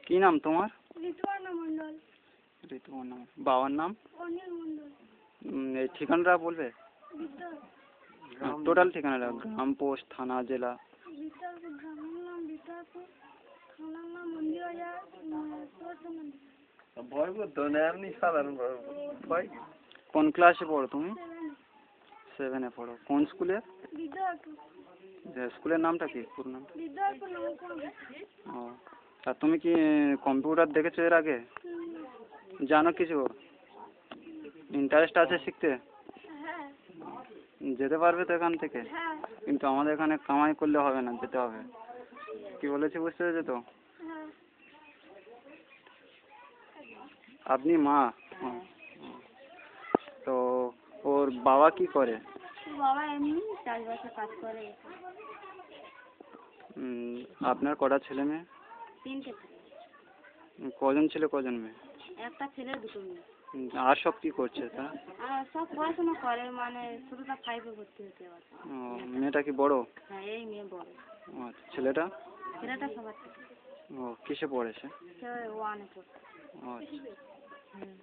কি নাম তোমার? ঋতুপর্ণা মণ্ডল। ঋতুপর্ণা। বাবার নাম? অনিল মণ্ডল। এই ঠিকানাটা বলবে? বিদ্যাপুর। টোটাল ঠিকানাটা, গ্রাম, পোস্ট, থানা, জেলা। বিদ্যাপুর, গ্রামের নাম বিদ্যাপুর, থানার নাম মন্দিরবাজার, পোস্ট মন্দির। ভয় করতো না, এমনি সাধারণ ভয়। কোন ক্লাসে পড়ো তুমি? 7 7-এ পড়ো। কোন স্কুলে? বিদ্যাপুর। স্কুলের নামটা কি, পুরো নামটা? বিদ্যাপুর নবকুমার। ও, আর তুমি কি কম্পিউটার দেখেছো এর আগে? জানো কিছু? ইন্টারেস্ট আছে শিখতে? হ্যাঁ। যেতে পারবে তো এখান থেকে? হ্যাঁ। কিন্তু আমাদের এখানে কামাই করলে হবে না, যেতে হবে। কি বলেছি বুঝতে পেরেছো তো? হ্যাঁ। আপনি মা? তো ওর বাবা কি করে? বাবা এমনি চাষবাসে কাজ করে। আপনার কটা ছেলে মেয়ে? 3টে। কজন ছেলে কজন মেয়ে? একটা ছেলে 2টো মেয়ে। আর সব কি করছে তা? আর সব পড়াশোনা করে, মানে ছোটটা 5-এ ভর্তি হতে পারছে। ও, মেয়েটা কি বড়? হ্যাঁ, এই মেয়ে বড়। আচ্ছা, ছেলেটা? ছেলেটা সবার থেকে। ও, কিসে পড়েছে? সে 1-এ পড়ছে। ও আচ্ছা। হুম।